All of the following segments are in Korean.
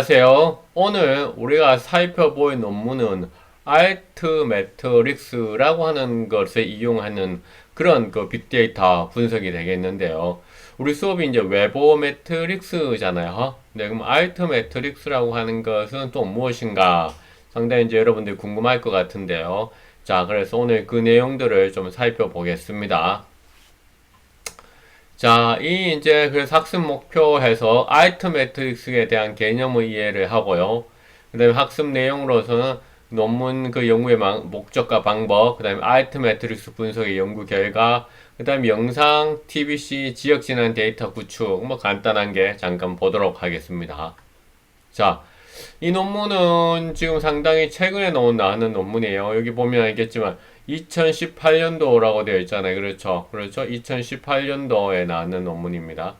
안녕하세요. 오늘 우리가 살펴볼 논문은 알트매트릭스라고 하는 것을 이용하는 그런 빅데이터 분석이 되겠는데요. 우리 수업이 이제 웨버 매트릭스잖아요. 네, 그럼 알트매트릭스라고 하는 것은 또 무엇인가? 상당히 이제 여러분들 궁금할 것 같은데요. 자, 그래서 오늘 그 내용들을 좀 살펴보겠습니다. 자, 이 이제 그 학습 목표에서 알트 매트릭스에 대한 개념의 이해를 하고요. 그 다음에 학습 내용으로서는 논문 그 연구의 목적과 방법, 그 다음에 알트 매트릭스 분석의 연구 결과, 그 다음에 영상, TBC, 지역 진환 데이터 구축, 뭐 간단한 게 잠깐 보도록 하겠습니다. 자, 이 논문은 지금 상당히 최근에 나오는 논문이에요. 여기 보면 알겠지만 2018년도라고 되어 있잖아요. 그렇죠. 그렇죠. 2018년도에 나왔는 논문입니다.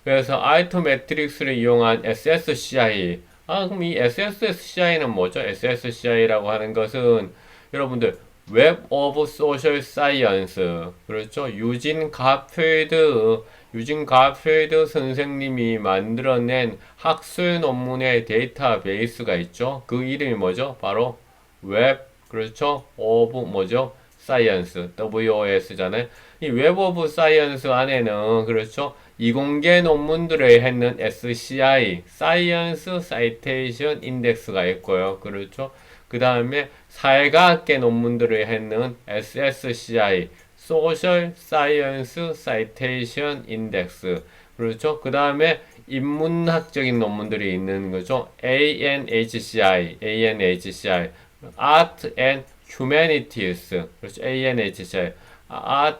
그래서 아이토 매트릭스를 이용한 SSCI. 그럼 이 SSCI는 뭐죠? SSCI라고 하는 것은 여러분들 웹 오브 소셜 사이언스. 그렇죠. 유진 가필드 선생님이 만들어낸 학술 논문의 데이터베이스가 있죠. 그 이름이 뭐죠? 바로 웹, 그렇죠? 오브 뭐죠? 사이언스, WOS잖아요. 이 웹 오브 사이언스 안에는, 그렇죠? 이공개 논문들을 했는 SCI, 사이언스 사이테이션 인덱스가 있고요. 그렇죠? 그 다음에 사회과학계 논문들을 했는 SSCI, 소셜 사이언스 사이테이션 인덱스. 그렇죠? 그 다음에 인문학적인 논문들이 있는 거죠. ANHCI, Art and Humanities. 그렇죠? ANHCI, Art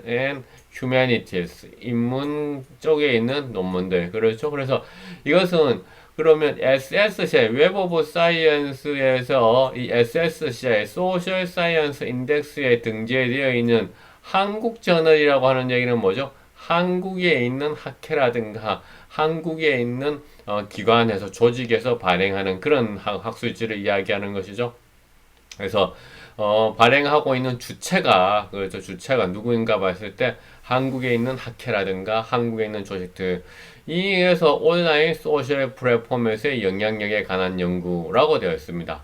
and Humanities. 인문 쪽에 있는 논문들. 그렇죠? 그래서 이것은 그러면 SSCI, 웹 오브 사이언스에서 이 SSCI, 소셜 사이언스 인덱스에 등재되어 있는 한국 저널이라고 하는 얘기는 뭐죠? 한국에 있는 학회라든가 한국에 있는 기관에서 조직에서 발행하는 그런 학술지를 이야기하는 것이죠. 그래서 발행하고 있는 주체가 그렇죠. 주체가 누구인가 봤을 때 한국에 있는 학회라든가 한국에 있는 조직들 이에서 온라인 소셜 플랫폼에서의 영향력에 관한 연구라고 되어 있습니다.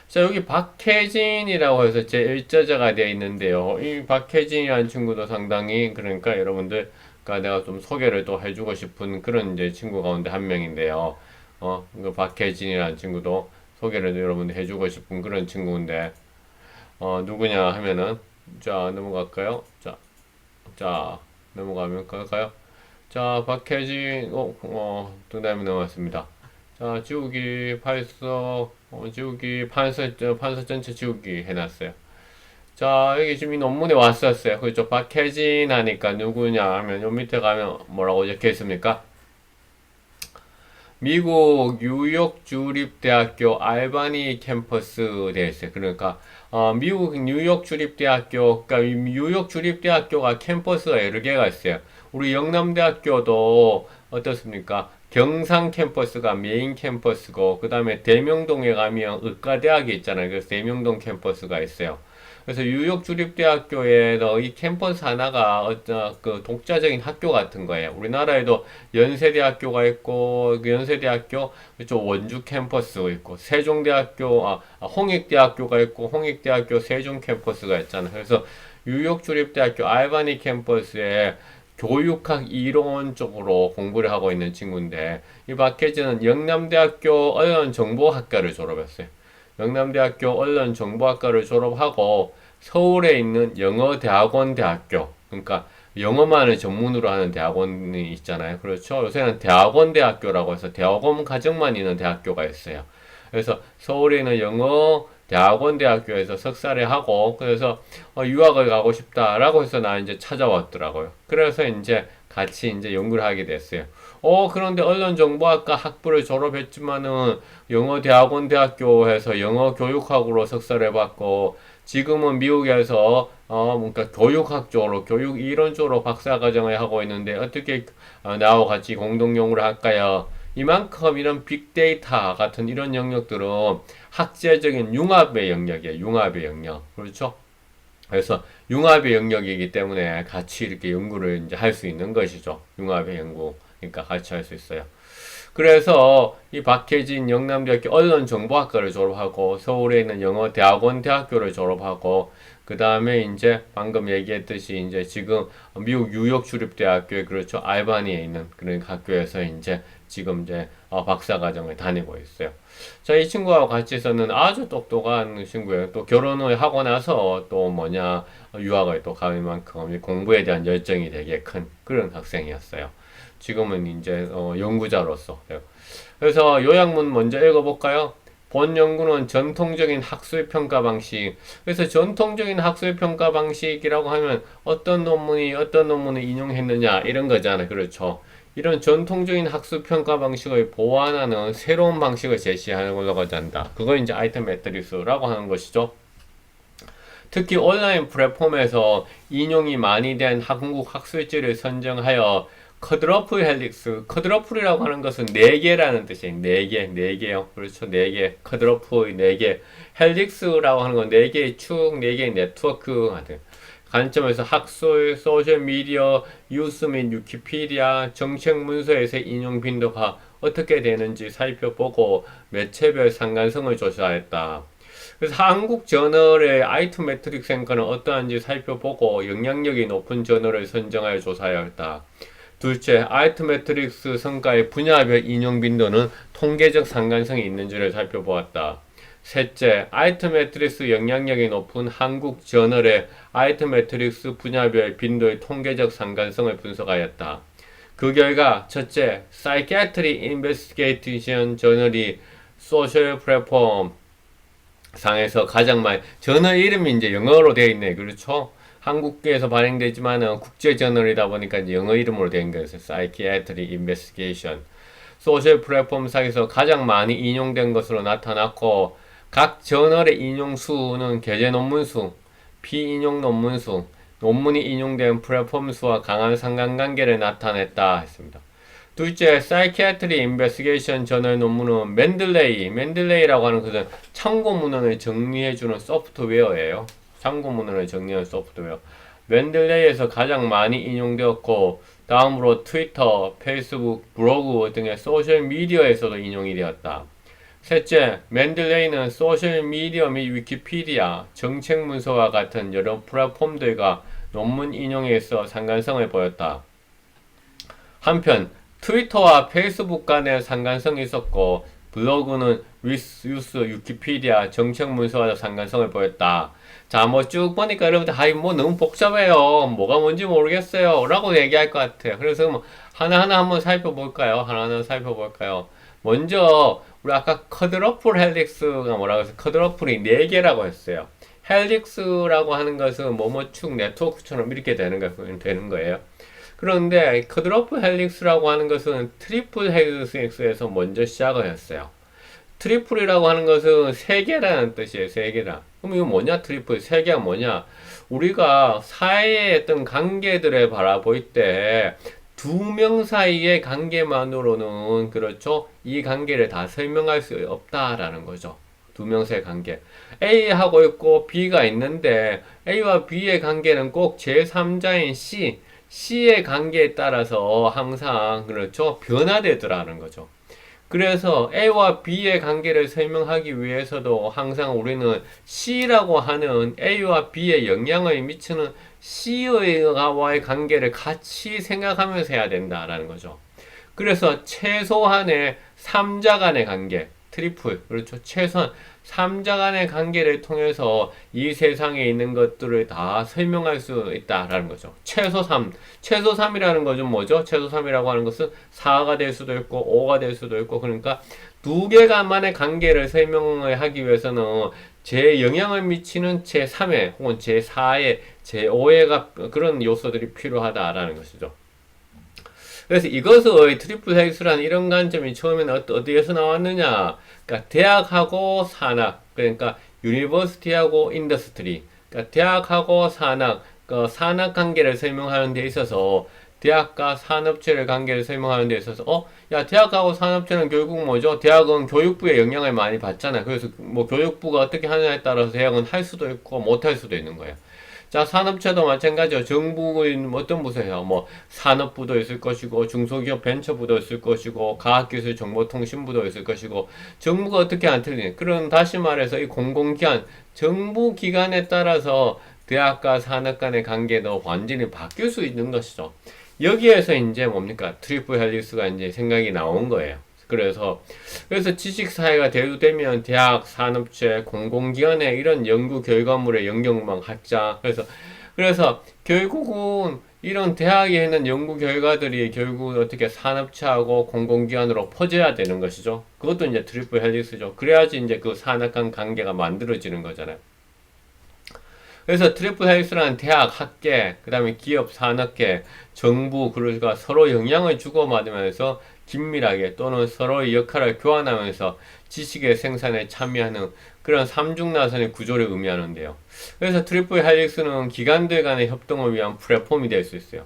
자, 여기 박혜진이라고 해서 제 일저자가 되어 있는데요. 이 박혜진이라는 친구도 상당히 그러니까 여러분들 그러니까 내가 좀 소개를 또 해주고 싶은 그런 이제 친구 가운데 한 명인데요. 그 박혜진이라는 친구도 소개를 여러분들 해주고 싶은 그런 친구인데 누구냐 하면은 자 넘어갈까요? 자 넘어가면 갈까요? 자 박혜진 그 다음에 넘어갔습니다. 자 지우기 팔서 지우기 판서 전체 지우기 해놨어요. 자 여기 지금 이 논문에 왔었어요. 그렇죠? 박혜진 하니까 누구냐 하면 요 밑에 가면 뭐라고 적혀 있습니까? 미국 뉴욕 주립대학교 알바니 캠퍼스 되어 있어요. 그러니까 미국 뉴욕 주립대학교, 그러니까 뉴욕 주립대학교가 캠퍼스가 여러 개가 있어요. 우리 영남대학교도 어떻습니까? 경상 캠퍼스가 메인 캠퍼스고, 그 다음에 대명동에 가면 의과대학이 있잖아요. 그래서 대명동 캠퍼스가 있어요. 그래서 뉴욕 주립대학교에서 이 캠퍼스 하나가 그 독자적인 학교 같은 거예요. 우리나라에도 연세대학교가 있고 그 연세대학교 쪽 원주 캠퍼스 있고 세종대학교 홍익대학교가 있고 홍익대학교 세종 캠퍼스가 있잖아요. 그래서 뉴욕 주립대학교 알바니 캠퍼스에 교육학 이론 쪽으로 공부를 하고 있는 친구인데 이 박혜진은 영남대학교 언론정보학과를 졸업했어요. 영남대학교 언론정보학과를 졸업하고 서울에 있는 영어대학원 대학교, 그러니까 영어만을 전문으로 하는 대학원이 있잖아요. 그렇죠? 요새는 대학원 대학교라고 해서 대학원 과정만 있는 대학교가 있어요. 그래서 서울에 있는 영어 대학원 대학교에서 석사를 하고 그래서 유학을 가고 싶다라고 해서 나 이제 찾아왔더라고요. 그래서 이제 같이 이제 연구를 하게 됐어요. 그런데 언론정보학과 학부를 졸업했지만은 영어대학원 대학교에서 영어 교육학으로 석사를 해봤고 지금은 미국에서 뭔가 교육학 쪽으로 교육 이론 쪽으로 박사과정을 하고 있는데 어떻게 나와 같이 공동 연구를 할까요? 이만큼 이런 빅데이터 같은 이런 영역들은 학제적인 융합의 영역이에요. 융합의 영역. 그렇죠? 그래서 융합의 영역이기 때문에 같이 이렇게 연구를 이제 할 수 있는 것이죠. 융합의 연구. 그러니까 같이 할 수 있어요. 그래서 이 박혜진 영남대학교 언론정보학과를 졸업하고 서울에 있는 영어대학원 대학교를 졸업하고 그 다음에 이제 방금 얘기했듯이 이제 지금 미국 뉴욕 주립대학교에 그렇죠 알바니에 있는 그런 학교에서 이제 지금 이제 박사과정을 다니고 있어요. 자, 이 친구하고 같이 있었는 아주 똑똑한 친구예요. 또 결혼을 하고 나서 또 뭐냐 유학을 또 갈 만큼 공부에 대한 열정이 되게 큰 그런 학생이었어요. 지금은 이제 연구자로서. 그래서 요약문 먼저 읽어볼까요? 본 연구는 전통적인 학술 평가 방식. 그래서 전통적인 학술 평가 방식이라고 하면 어떤 논문을 인용했느냐 이런 거잖아요. 그렇죠. 이런 전통적인 학술 평가 방식을 보완하는 새로운 방식을 제시하려고 한다. 그걸 이제 아이템 매트릭스라고 하는 것이죠. 특히 온라인 플랫폼에서 인용이 많이 된 한국 학술지를 선정하여 쿼드러플 헬릭스, 쿼드러플이라고 하는 것은 4개라는 뜻이에요. 4개요. 그렇죠. 4개. 쿼드러플 4개. 헬릭스라고 하는 건 4개의 축, 4개의 네트워크 같은 관점에서 학술, 소셜미디어, 뉴스 및 위키피디아, 정책 문서에서의 인용 빈도가 어떻게 되는지 살펴보고 매체별 상관성을 조사했다. 그래서 한국 저널의 아이투 매트릭스 행과는 어떠한지 살펴보고 영향력이 높은 저널을 선정하여 조사하였다. 둘째, 아이투 매트릭스 성과의 분야별 인용 빈도는 통계적 상관성이 있는지를 살펴보았다. 셋째, 아이투 매트릭스 영향력이 높은 한국 저널의 아이투 매트릭스 분야별 빈도의 통계적 상관성을 분석하였다. 그 결과 첫째, Psychiatry Investigation 저널이 소셜 플랫폼 상에서 가장 많이 저널 이름이 이제 영어로 되어 있네. 그렇죠? 한국에서 발행되지만은 국제 저널이다 보니까 이제 영어 이름으로 된 거예요. Psychiatry Investigation. 소셜 플랫폼 상에서 가장 많이 인용된 것으로 나타났고 각 저널의 인용 수는 게재 논문 수, 비인용 논문 수, 논문이 인용된 플랫폼 수와 강한 상관관계를 나타냈다 했습니다. 둘째, Psychiatry Investigation 저널 논문은 맨들레이라고 하는 것은 참고 문헌을 정리해주는 소프트웨어예요. 참고 문헌을 정리하는 소프트웨어. 맨들레이에서 가장 많이 인용되었고 다음으로 트위터, 페이스북, 블로그 등의 소셜미디어에서도 인용이 되었다. 셋째, 맨들레이는 소셜미디어 및 위키피디아, 정책문서와 같은 여러 플랫폼들과 논문 인용에 있어 상관성을 보였다. 한편 트위터와 페이스북 간의 상관성이 있었고 블로그는 뉴스, 위키피디아, 정책문서와 상관성을 보였다. 자, 뭐 쭉 보니까 여러분들 뭐 너무 복잡해요. 뭐가 뭔지 모르겠어요. 라고 얘기할 것 같아요. 그래서 뭐 하나하나 한번 살펴볼까요? 먼저 우리 아까 쿼드러플 헬릭스가 뭐라고 해서 쿼드러플이 4개라고 했어요. 헬릭스라고 하는 것은 뭐뭐축 네트워크처럼 이렇게 되는 거예요. 그런데 쿼드러플 헬릭스라고 하는 것은 트리플 헬릭스에서 먼저 시작을 했어요. 트리플이라고 하는 것은 3개라는 뜻이에요. 3개라. 그럼 이거 뭐냐? 트리플 3개가 뭐냐? 우리가 사이의 어떤 관계들을 바라볼 때 2명 사이의 관계만으로는 그렇죠. 이 관계를 다 설명할 수 없다라는 거죠. 2명 사이의 관계. A하고 있고 B가 있는데 A와 B의 관계는 꼭 제3자인 C의 관계에 따라서 항상 그렇죠. 변화되더라는 거죠. 그래서 A와 B의 관계를 설명하기 위해서도 항상 우리는 C라고 하는 A와 B에 영향을 미치는 C와의 관계를 같이 생각하면서 해야 된다라는 거죠. 그래서 최소한의 3자 간의 관계, 트리플, 그렇죠. 최소한 3자 간의 관계를 통해서 이 세상에 있는 것들을 다 설명할 수 있다라는 거죠. 최소 3. 최소 3이라는 것은 뭐죠? 최소 3이라고 하는 것은 4가 될 수도 있고 5가 될 수도 있고 그러니까 2개간만의 관계를 설명을 하기 위해서는 제 영향을 미치는 제3의 혹은 제4의 제5의 그런 요소들이 필요하다라는 것이죠. 그래서 이것을 트리플 헬릭스라는 이런 관점이 처음에는 어디에서 나왔느냐? 그러니까 대학하고 산학, 그러니까 유니버시티하고 인더스트리, 그러니까 대학하고 산학, 그 산학 관계를 설명하는 데 있어서 대학과 산업체를 관계를 설명하는 데 있어서 야 대학하고 산업체는 결국 뭐죠? 대학은 교육부의 영향을 많이 받잖아요. 그래서 뭐 교육부가 어떻게 하느냐에 따라서 대학은 할 수도 있고 못 할 수도 있는 거예요. 자, 산업체도 마찬가지죠. 정부인 어떤 부서예요? 뭐 산업부도 있을 것이고 중소기업 벤처부도 있을 것이고 과학기술 정보통신부도 있을 것이고 정부가 어떻게 안 틀리냐. 그럼 다시 말해서 이 공공기관, 정부 기관에 따라서 대학과 산업 간의 관계도 완전히 바뀔 수 있는 것이죠. 여기에서 이제 뭡니까? 트리플 헬릭스가 이제 생각이 나온 거예요. 그래서 지식사회가 대두되면 대학, 산업체, 공공기관의 이런 연구 결과물의 연결망 확장. 그래서 결국은 이런 대학에 있는 연구 결과들이 결국 어떻게 산업체하고 공공기관으로 퍼져야 되는 것이죠. 그것도 이제 트리플 헬릭스죠. 그래야지 이제 그 산업 간 관계가 만들어지는 거잖아요. 그래서 트리플 헬릭스라는 대학, 학계, 그 다음에 기업, 산업계, 정부, 그러니까 서로 영향을 주고받으면서 긴밀하게 또는 서로의 역할을 교환하면서 지식의 생산에 참여하는 그런 삼중나선의 구조를 의미하는데요. 그래서 트리플 헬릭스는 기관들 간의 협동을 위한 플랫폼이 될 수 있어요.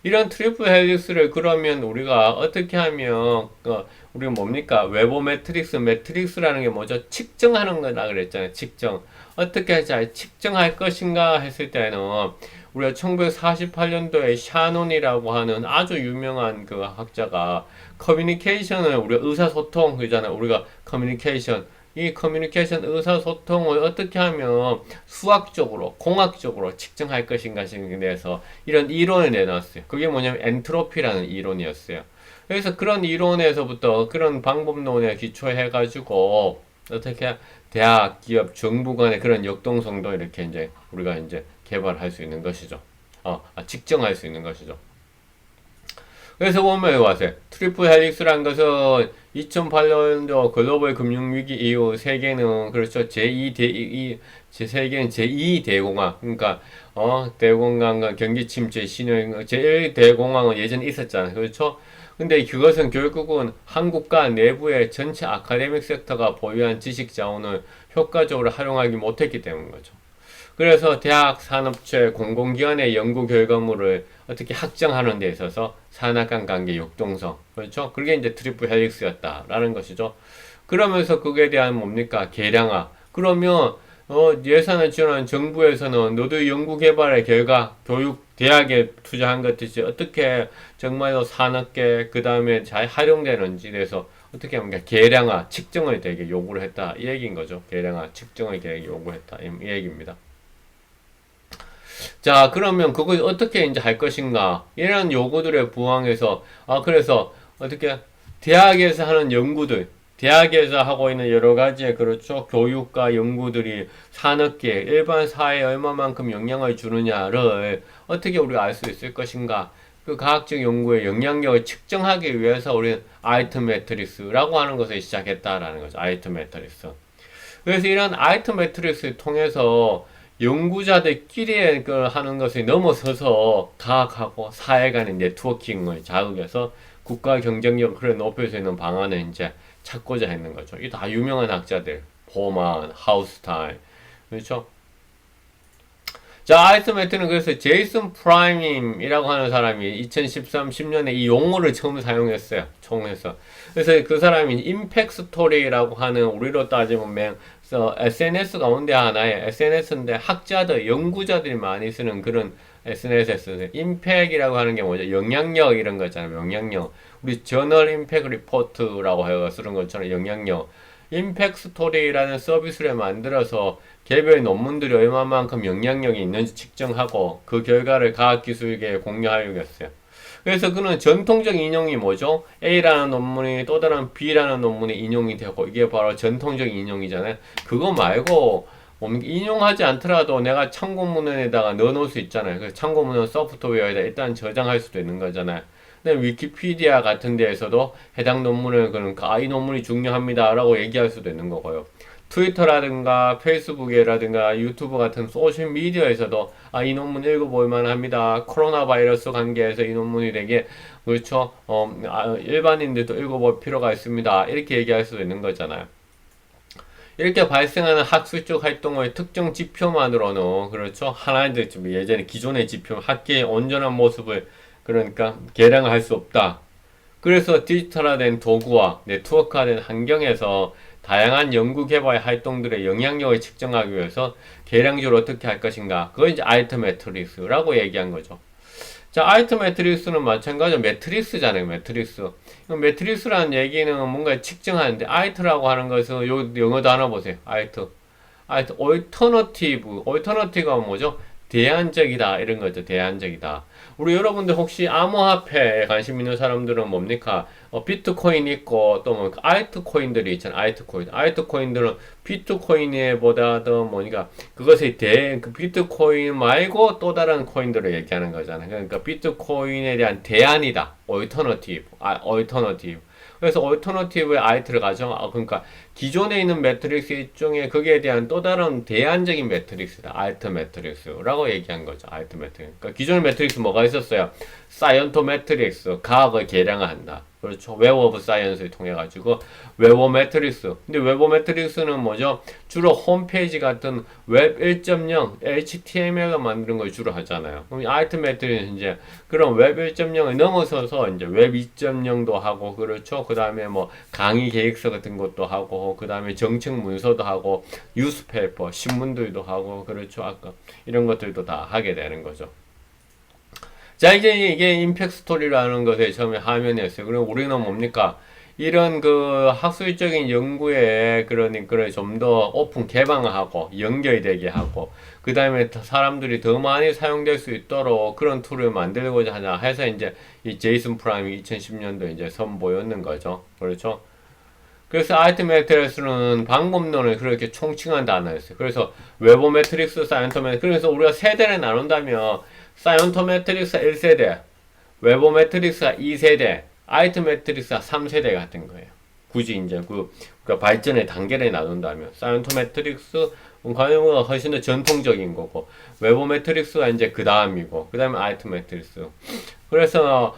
이런 트리플 헬릭스를 그러면 우리가 어떻게 하면 우리가 뭡니까? 웨버 매트릭스라는 게 뭐죠? 측정하는 거라 그랬잖아요. 측정. 어떻게 잘 측정할 것인가 했을 때는 우리가 1948년도에 샤논이라고 하는 아주 유명한 그 학자가 커뮤니케이션을 우리가 의사소통 그잖아요. 우리가 이 커뮤니케이션 의사소통을 어떻게 하면 수학적으로, 공학적으로 측정할 것인가에 대해서 이런 이론을 내놨어요. 그게 뭐냐면 엔트로피라는 이론이었어요. 그래서 그런 이론에서부터 그런 방법론에 기초해가지고 어떻게 대학, 기업, 정부 간의 그런 역동성도 이렇게 이제 우리가 이제 개발할 수 있는 것이죠. 측정할 수 있는 것이죠. 그래서 보면 와서 트리플 헬릭스란 것은 2008년도 글로벌 금융위기 이후 세계는 그렇죠. 세계는 제2대공황 그러니까 대공황과 경기 침체 신호 제1대공황은 예전에 있었잖아요. 그렇죠? 근데 그것은 결국은 한국과 내부의 전체 아카데믹 섹터가 보유한 지식 자원을 효과적으로 활용하지 못했기 때문인 거죠. 그래서 대학, 산업체, 공공기관의 연구 결과물을 어떻게 확정하는 데 있어서 산학 간 관계 역동성, 그렇죠? 그게 이제 트리플 헬릭스였다라는 것이죠. 그러면서 그에 대한 뭡니까? 계량화. 그러면 예산을 지원하는 정부에서는 너도 연구 개발의 결과, 교육, 대학에 투자한 것들이 어떻게 정말로 산업계 그 다음에 잘 활용되는지 대해서 어떻게 하면 계량화, 측정을 되게 요구를 했다 이 얘기인 거죠. 계량화, 측정을 되게 요구했다 이 얘기입니다. 자, 그러면 그걸 어떻게 이제 할 것인가? 이런 요구들에 부응해서, 그래서 어떻게 대학에서 하는 연구들, 대학에서 하고 있는 여러 가지의 그렇죠. 교육과 연구들이 산업계, 일반 사회에 얼마만큼 영향을 주느냐를 어떻게 우리가 알 수 있을 것인가? 그 과학적 연구의 영향력을 측정하기 위해서 우리는 아이템 매트릭스라고 하는 것을 시작했다라는 거죠. 아이템 매트릭스. 그래서 이런 아이템 매트릭스를 통해서 연구자들끼리 하는 것을 넘어서서 과학하고 사회 간의 네트워킹을 자극해서 국가 경쟁력을 높일 수 있는 방안을 이제 찾고자 했는 거죠. 이 다 유명한 학자들, 보만, 하우스타인, 그렇죠? 자, 아이스메트는 그래서 제이슨 프라임이라고 하는 사람이 2013, 10년에 이 용어를 처음 사용했어요. 총에서. 그래서 그 사람이 임팩 스토리라고 하는 우리로 따지면 SNS 가운데 하나의 SNS인데 학자들, 연구자들이 많이 쓰는 그런 SNS에서 임팩이라고 하는 게 뭐죠? 영향력 이런 거 있잖아요. 영향력. 우리 저널 임팩 리포트라고 해서 쓰는 것처럼 영향력. 임팩 스토리라는 서비스를 만들어서 개별 논문들이 얼마만큼 영향력이 있는지 측정하고 그 결과를 과학기술계에 공유하려고 했어요. 그래서 그는 전통적 인용이 뭐죠? A라는 논문이 또 다른 B라는 논문이 인용이 되고 이게 바로 전통적 인용이잖아요. 그거 말고 인용하지 않더라도 내가 참고문헌에다가 넣어놓을 수 있잖아요. 그래서 참고문헌 소프트웨어에다 일단 저장할 수도 있는 거잖아요. 근데 위키피디아 같은 데에서도 해당 논문을 그러니까 이 논문이 중요합니다 라고 얘기할 수도 있는 거고요. 트위터라든가 페이스북이라든가 유튜브 같은 소셜미디어에서도 이 논문 읽어볼 만합니다. 코로나 바이러스 관계에서 이 논문이 되게 그렇죠. 일반인들도 읽어볼 필요가 있습니다. 이렇게 얘기할 수도 있는 거잖아요. 이렇게 발생하는 학술적 활동의 특정 지표만으로는 그렇죠. 하나의 예전에 기존의 지표 학계의 온전한 모습을 그러니까 계량할 수 없다. 그래서 디지털화된 도구와 네트워크화된 환경에서 다양한 연구 개발 활동들의 영향력을 측정하기 위해서 계량적으로 어떻게 할 것인가. 그걸 이제 알트 매트릭스라고 얘기한 거죠. 자, 알트 매트릭스는 마찬가지로 매트릭스잖아요. 매트릭스. 매트릭스라는 얘기는 뭔가 측정하는데, 알트라고 하는 것은 요 영어 단어 보세요. 알트. 알트, 얼터너티브가 뭐죠? 대안적이다. 이런 거죠. 대안적이다. 우리 여러분들 혹시 암호화폐에 관심 있는 사람들은 뭡니까? 비트코인 있고 또 뭐 알트코인들이 있잖아요. 알트코인. 알트코인들은 비트코인에 보다 더 뭐니까 그것의 그 비트코인 말고 또 다른 코인들을 얘기하는 거잖아요. 그러니까 비트코인에 대한 대안이다. 얼터너티브. 그래서 얼터너티브의 알트를 가정, 그러니까 기존에 있는 매트릭스 일종의 거기에 대한 또 다른 대안적인 매트릭스다. 알트 매트릭스라고 얘기한 거죠. 알트 매트릭스. 그러니까 기존의 매트릭스 뭐가 있었어요? 사이언토 매트릭스, 과학을 계량한다. 그렇죠. 웹 오브 사이언스를 통해 가지고 웹오 매트릭스. 근데 웹오 매트릭스는 뭐죠? 주로 홈페이지 같은 웹 1.0, HTML을 만드는 걸 주로 하잖아요. 그럼 알트 매트릭스는 이제 그런 웹 1.0을 넘어서서 이제 웹 2.0도 하고, 그렇죠. 그 다음에 뭐 강의 계획서 같은 것도 하고, 그 다음에 정책 문서도 하고, 뉴스페이퍼, 신문들도 하고, 그렇죠. 아까 이런 것들도 다 하게 되는 거죠. 자, 이제 이게 임팩트 스토리라는 것에 처음에 화면이었어요. 그럼 우리는 뭡니까? 이런 그 학술적인 연구에 그러니까 좀 더 오픈 개방하고 연결이 되게 하고, 그 다음에 사람들이 더 많이 사용될 수 있도록 그런 툴을 만들고자 하자 해서 이제 이 제이슨 프라임이 2010년도 이제 선보였는 거죠. 그렇죠? 그래서 알트매트릭스는 방법론을 그렇게 총칭한 단어였어요. 그래서 웨버 매트릭스, 사이언토 매트릭스. 그래서 우리가 세대를 나눈다면 사이언토 매트릭스 1세대, 웨버 매트릭스가 2세대, 알트 매트릭스가 3세대 같은 거예요. 굳이 이제 그 발전의 단계를 나눈다면 사이언토 매트릭스 과거가 훨씬 더 전통적인 거고, 웨버 매트릭스가 이제 그 다음이고, 그 다음에 알트 매트릭스. 그래서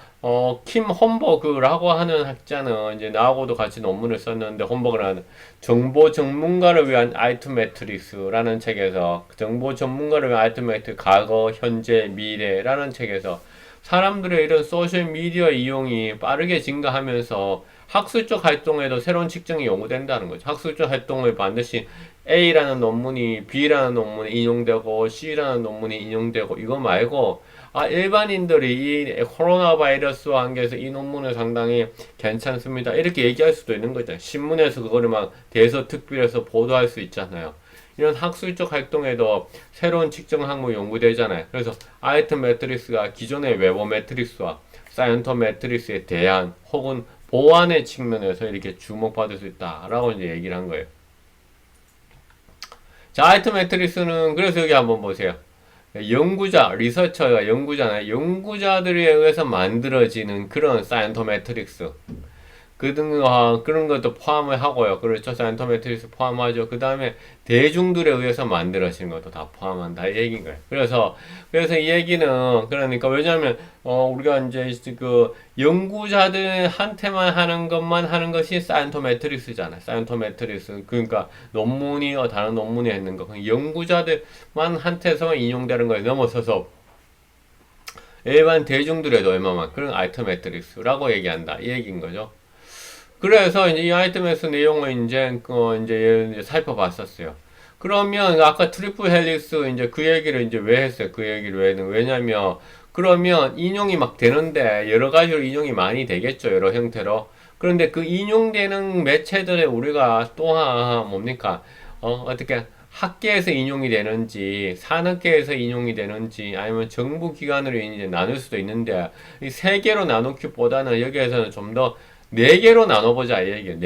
킴 홈버그라고 하는 학자는 이제 나하고도 같이 논문을 썼는데, 홈버그라는 정보 전문가를 위한 알트 매트릭스라는 책에서, 정보 전문가를 위한 알트 매트릭스 과거, 현재, 미래라는 책에서 사람들의 이런 소셜 미디어 이용이 빠르게 증가하면서 학술적 활동에도 새로운 측정이 요구된다는 거죠. 학술적 활동을 반드시 A라는 논문이 B라는 논문이 인용되고 C라는 논문이 인용되고, 이거 말고 일반인들이 이 코로나 바이러스와 관계해서 이 논문은 상당히 괜찮습니다, 이렇게 얘기할 수도 있는 거죠. 신문에서 그거를 막 대서특필해서 보도할 수 있잖아요. 이런 학술적 활동에도 새로운 측정 항목이 연구되잖아요. 그래서 알트 매트릭스가 기존의 웨버 매트릭스와 사이언토 매트릭스에 대한 혹은 보완의 측면에서 이렇게 주목받을 수 있다라고 이제 얘기를 한 거예요. 자, 알트 매트릭스는 그래서 여기 한번 보세요. 연구자, 리서처가 연구자나 연구자들에 의해서 만들어지는 그런 사이언토 매트릭스. 그런 것도 포함을 하고요. 그렇죠. 사이언토 매트릭스 포함하죠. 그 다음에 대중들에 의해서 만들어진 것도 다 포함한다, 이 얘기인 거예요. 그래서 이 얘기는, 그러니까, 왜냐면, 우리가 이제 그 연구자들한테만 하는 것만 하는 것이 사이언토 매트릭스잖아요. 사이언토 매트릭스. 그러니까 논문이, 다른 논문이 있는 거. 연구자들만 한테서 인용되는 거에 넘어서서 일반 대중들에도 얼마만 그런 알트 매트릭스라고 얘기한다, 이 얘기인 거죠. 그래서 이제 이 아이템에서 내용을 이제 살펴봤었어요. 그러면 아까 트리플 헬릭스 이제 그 얘기를 이제 왜 했어요? 그 얘기를 왜냐면 그러면 인용이 막 되는데 여러 가지로 인용이 많이 되겠죠. 여러 형태로. 그런데 그 인용되는 매체들에 우리가 또한 뭡니까? 어떻게 학계에서 인용이 되는지, 산업계에서 인용이 되는지, 아니면 정부 기관으로 이제 나눌 수도 있는데, 이 세 개로 나누기보다는 여기에서는 좀 더 네 개로 나눠보자, 이 얘기예요.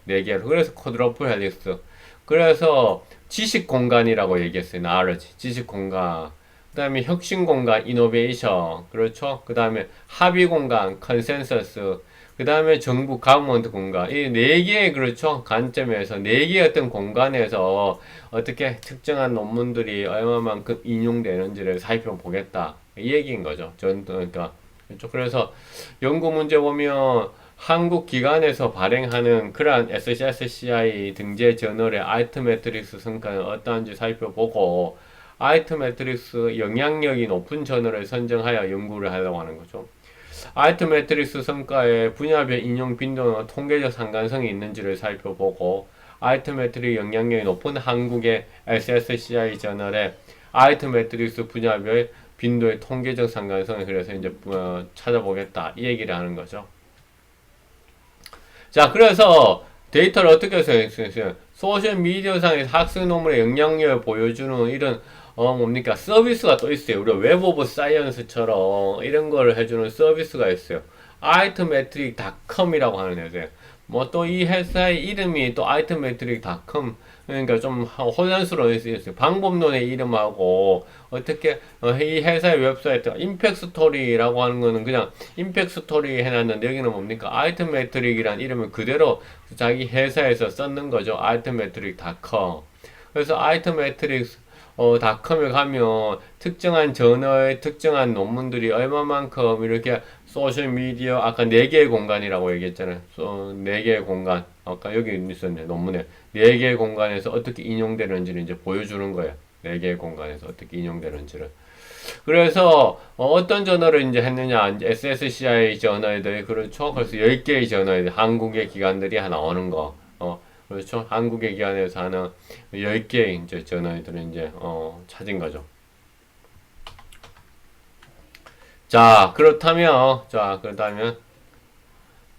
네 개로. 그래서 쿼드러플 헬릭스. 그래서 지식 공간이라고 얘기했어요. knowledge, 지식 공간. 그 다음에 혁신 공간, 이노베이션. 그렇죠? 그 다음에 합의 공간, 컨센서스. 그 다음에 정부 가버먼트 공간. 이 네 개의, 그렇죠, 관점에서 네 개의 어떤 공간에서 어떻게 특정한 논문들이 얼마만큼 인용되는지를 살펴보겠다, 이 얘기인 거죠. 그러니까 그렇죠. 그래서 연구 문제 보면 한국 기관에서 발행하는 그러한 SCI 등재 저널의 알트 매트릭스 성과는 어떠한지 살펴보고, 알트 매트릭스 영향력이 높은 저널을 선정하여 연구를 하려고 하는 거죠. 아이트 매트릭스 성과에 분야별 인용 빈도나 통계적 상관성이 있는지를 살펴보고 아이트 매트릭 영향력이 높은 한국의 SSCI 저널에 아이트 매트릭스 분야별 빈도의 통계적 상관성을 그래서 이제 찾아보겠다 이 얘기를 하는 거죠. 자, 그래서 데이터를 어떻게 생성했어요? 소셜 미디어상에서 학술 논문의 영향력을 보여주는 이런 뭡니까 서비스가 또 있어요. 우리가 웹 오브 사이언스처럼 이런 거를 해주는 서비스가 있어요. 아이트메트릭닷컴이라고 하는 회사예요. 뭐 또 이 회사의 이름이 또 아이트메트릭닷컴 그러니까 좀 혼란스러울 수 있어요. 방법론의 이름하고 어떻게 이 회사의 웹사이트 임팩스토리라고 하는 거는 그냥 임팩스토리 해놨는데 여기는 뭡니까 아이트메트릭이란 이름을 그대로 자기 회사에서 썼는 거죠. 아이트메트릭닷컴. 그래서 아이트메트릭 닷컴에 가면 특정한 저널, 특정한 논문들이 얼마만큼 이렇게 소셜미디어, 아까 4개의 공간이라고 얘기했잖아요. 4개의 공간. 아까 여기 있었네, 논문에. 4개의 공간에서 어떻게 인용되는지를 이제 보여주는 거예요. 4개의 공간에서 어떻게 인용되는지를. 그래서 어떤 저널을 이제 했느냐, 이제 SSCI 저널들, 그렇죠. 그래서 10개의 저널, 한국의 기관들이 하나 오는 거. 그렇죠. 한국의 기관에서 하는 10개의 이제 저널들을 이제 찾은 거죠. 자, 그렇다면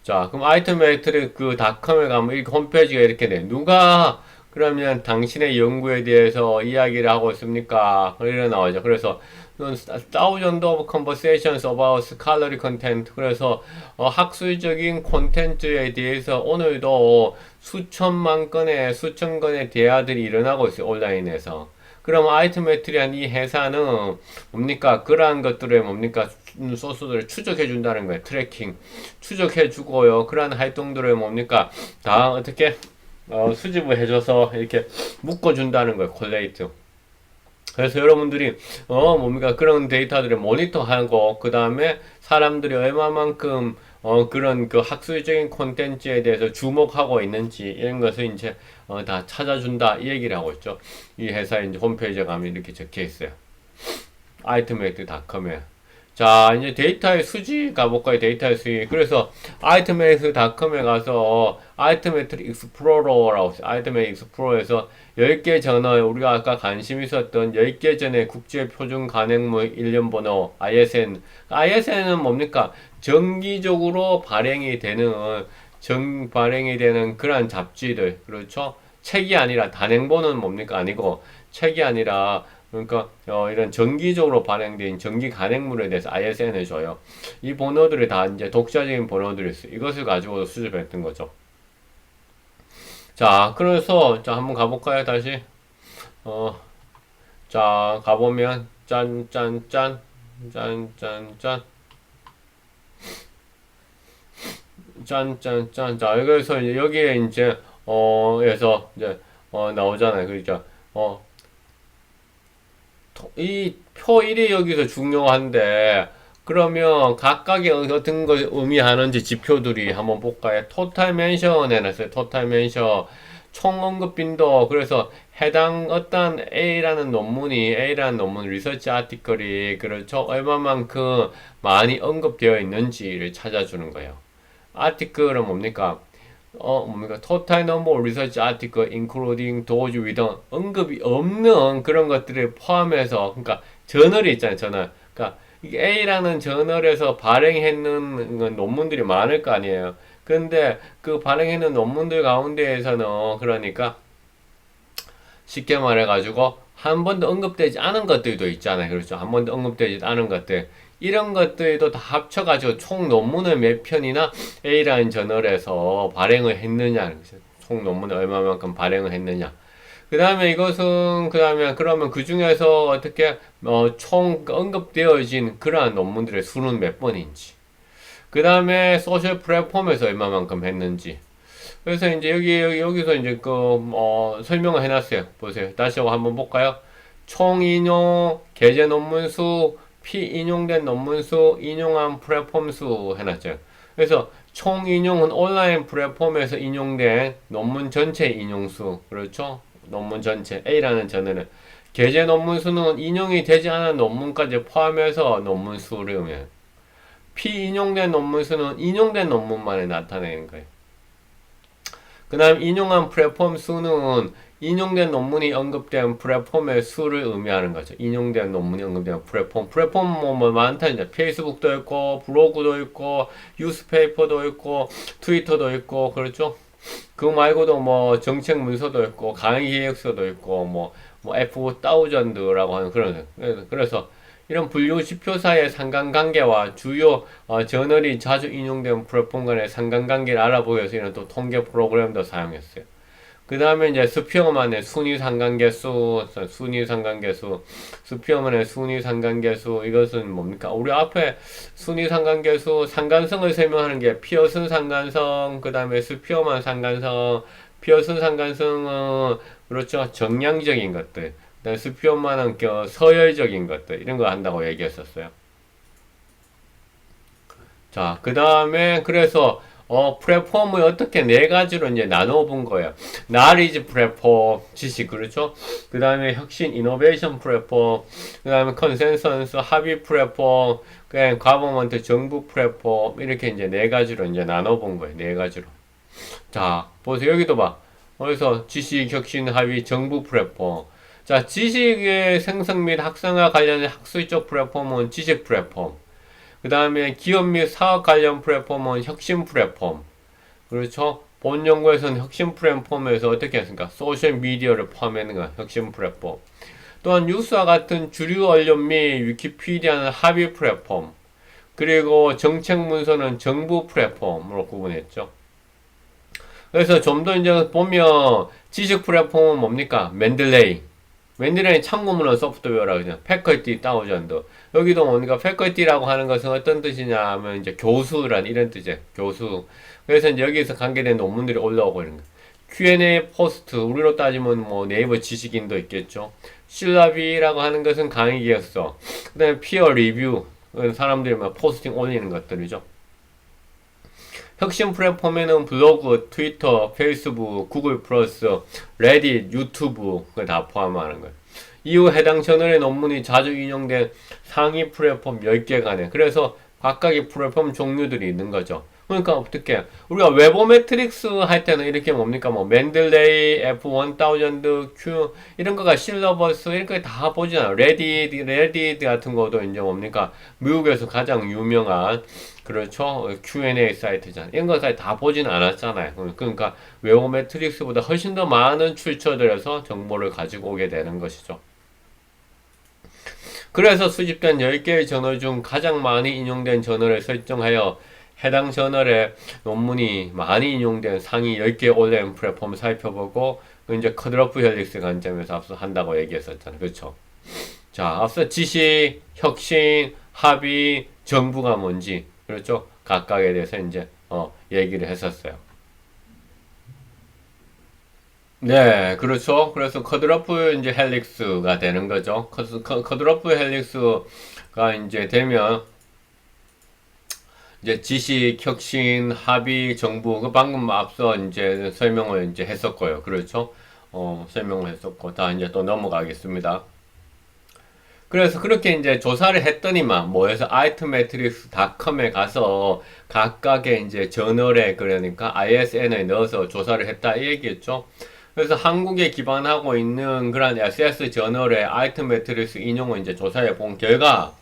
그럼 아이템 매트릭 그 닷컴에 가면 이 홈페이지가 이렇게 돼. 누가 그러면 당신의 연구에 대해서 이야기를 하고 있습니까? 이래 나오죠. 그래서 thousands of conversations about scholarly content. 그래서 학술적인 콘텐츠에 대해서 오늘도 수천 건의 대화들이 일어나고 있어요. 온라인에서. 그럼 아이트메트리한 이 회사는 뭡니까? 그러한 것들을 뭡니까? 소스들을 추적해 준다는 거예요. 트래킹. 추적해 주고요. 그러한 활동들을 뭡니까? 다 어떻게 수집을 해줘서 이렇게 묶어준다는 거예요. 콜레이트. 그래서 여러분들이 뭡니까 그런 데이터들을 모니터하고 그 다음에 사람들이 얼마만큼 그런 그 학술적인 콘텐츠에 대해서 주목하고 있는지 이런 것을 이제 다 찾아준다 이 얘기를 하고 있죠. 이 회사의 이제 홈페이지에 가면 이렇게 적혀 있어요. 아이트메이트닷컴에. 자, 이제 데이터의 수지 가볼까요? 데이터의 수지. 그래서 아이트메이트닷컴에 가서 아이트메이트 익스플로러라고 있어요. 아이트메이트 익스플로러에서 10개 전원, 우리가 아까 관심 있었던 10개 전의 국제 표준 간행물 일련 번호 ISN. ISN은 뭡니까? 정기적으로 발행이 되는 그러한 잡지들. 그렇죠? 책이 아니라 단행본은 뭡니까? 아니고 책이 아니라 그러니까 이런 정기적으로 발행된 정기 간행물에 대해서 ISN을 줘요. 이 번호들이 다 이제 독자적인 번호들이 있어요. 이것을 가지고 수집했던 거죠. 자, 그래서 자 한번 가볼까요? 다시 자 가보면 짠짠짠 짠짠짠 짠짠짠 자 여기서 여기에 이제 에서 이제 나오잖아요. 그러니까 이 표 1이 여기서 중요한데 그러면 각각의 어떤 걸 의미하는지 지표들이 한번 볼까요? 토탈 멘션 해놨어요. 토탈 멘션 총 언급 빈도. 그래서 해당 어떤 A라는 논문 리서치 아티클이 그렇죠 얼마만큼 많이 언급되어 있는지를 찾아주는 거예요. 아티클은 뭡니까? total number of research article including those with 언급이 없는 그런 것들을 포함해서, 그러니까 저널이 있잖아요, 저널. 그러니까 이게 A라는 저널에서 발행했는 논문들이 많을 거 아니에요. 근데 그 발행했는 논문들 가운데에서는, 그러니까 쉽게 말해가지고 한 번도 언급되지 않은 것들도 있잖아요. 그렇죠? 한 번도 언급되지 않은 것들. 이런 것들도 다 합쳐가지고 총 논문을 몇 편이나 A라는 저널에서 발행을 했느냐. 총 논문을 얼마만큼 발행을 했느냐. 그 다음에 그러면 그 중에서 어떻게, 총 언급되어진 그러한 논문들의 수는 몇 번인지. 그 다음에 소셜 플랫폼에서 얼마만큼 했는지. 그래서 이제 여기서 이제 설명을 해놨어요. 보세요. 다시 한번 볼까요? 총 인용, 게재 논문 수, 피인용된 논문 수, 인용한 플랫폼 수 해놨죠. 그래서 총 인용은 온라인 플랫폼에서 인용된 논문 전체 인용수. 그렇죠? 논문 전체. A라는 저널은. 게재 논문 수는 인용이 되지 않은 논문까지 포함해서 논문 수를 의미해요. 피인용된 논문 수는 인용된 논문만에 나타내는 거예요. 그 다음 인용한 플랫폼 수는 인용된 논문이 언급된 플랫폼의 수를 의미하는 거죠. 인용된 논문이 언급된 플랫폼. 플랫폼 뭐 많다. 이제 페이스북도 있고, 블로그도 있고, 뉴스페이퍼도 있고, 트위터도 있고, 그렇죠? 그거 말고도 뭐 정책 문서도 있고, 강의 기획서도 있고, 뭐 F1000라고 하는 그런, 그래서 이런 분류 지표사의 상관관계와 주요 저널이 자주 인용된 플랫폼 간의 상관관계를 알아보기 위해서 이런 또 통계 프로그램도 사용했어요. 그 다음에 이제 스피어만의 순위 상관계수, 스피어만의 순위 상관계수, 이것은 뭡니까? 우리 앞에 순위 상관계수, 상관성을 설명하는 게 피어슨 상관성, 그 다음에 스피어만 상관성, 피어슨 상관성은, 그렇죠. 정량적인 것들. 그다음에 스피어만은 서열적인 것들, 이런 거 한다고 얘기했었어요. 자, 그 다음에, 그래서, 플랫폼을 어떻게 네 가지로 이제 나눠본 거예요. 나리지 플랫폼, 지식, 그렇죠? 그 다음에 혁신, 이노베이션 플랫폼, 그 다음에 컨센서스, 합의 플랫폼, 그다음에 가버먼트, 정부 플랫폼, 이렇게 이제 네 가지로 이제 나눠본 거예요. 네 가지로. 자, 보세요. 여기도 봐. 그래서 지식, 혁신, 합의, 정부 플랫폼. 자, 지식의 생성 및 학생과 관련된 학술적 플랫폼은 지식 플랫폼. 그 다음에 기업 및 사업 관련 플랫폼은 혁신 플랫폼. 그렇죠? 본 연구에서는 혁신 플랫폼에서 어떻게 했습니까? 소셜 미디어를 포함하는 건 혁신 플랫폼. 또한 뉴스와 같은 주류 언론 및 위키피디아는 합의 플랫폼. 그리고 정책 문서는 정부 플랫폼으로 구분했죠. 그래서 좀 더 이제 보면 지식 플랫폼은 뭡니까? 맨들레이 참고문헌 소프트웨어라 그냥 패컬티 다운전드. 여기도 뭡니까? 패컬티라고 하는 것은 어떤 뜻이냐 하면 이제 교수란 이런 뜻이에요. 교수. 그래서 이제 여기서 관계된 논문들이 올라오고 이런 거. Q&A 포스트, 우리로 따지면 뭐 네이버 지식인도 있겠죠. 실라비라고 하는 것은 강의 기획서. 그 다음에 피어 리뷰, 사람들이 막 포스팅 올리는 것들이죠. 혁신 플랫폼에는 블로그, 트위터, 페이스북, 구글 플러스, 레딧, 유튜브 다 포함하는 거예요. 이후 해당 저널의 논문이 자주 인용된 상위 플랫폼 10개간에 그래서 각각의 플랫폼 종류들이 있는 거죠. 그러니까 어떻게 우리가 웨버 매트릭스 할 때는 이렇게 뭡니까 뭐 맨들레이, F1000, Q 이런 거가 실러버스 이런 거 다 보잖아요. 레딧 같은 것도 이제 뭡니까 미국에서 가장 유명한 그렇죠 Q&A 사이트잖아요. 이런 거 다 보지는 않았잖아요. 그러니까 웨버 매트릭스보다 훨씬 더 많은 출처들에서 정보를 가지고 오게 되는 것이죠. 그래서 수집된 10개의 저널 중 가장 많이 인용된 저널을 설정하여 해당 저널에 논문이 많이 인용된 상위 10개 온라인 플랫폼을 살펴보고 이제 컷오프 헬릭스 관점에서 앞서 한다고 얘기했었잖아요. 그렇죠? 자, 앞서 지식, 혁신, 합의, 정부가 뭔지 그렇죠? 각각에 대해서 이제 얘기를 했었어요. 네, 그렇죠. 그래서 컷오프 이제 헬릭스가 되는 거죠. 컷오프 헬릭스가 이제 되면 이제 지식, 혁신, 합의, 정부, 그 방금 앞서 이제 설명을 이제 했었고요. 그렇죠? 설명을 했었고, 다 이제 또 넘어가겠습니다. 그래서 그렇게 이제 조사를 했더니만, 뭐해서 아이트매트릭스닷컴에 가서 각각의 이제 저널에, 그러니까 ISN에 넣어서 조사를 했다, 이 얘기였죠. 그래서 한국에 기반하고 있는 그런 SS 저널의 아이트매트릭스 인용을 이제 조사해 본 결과,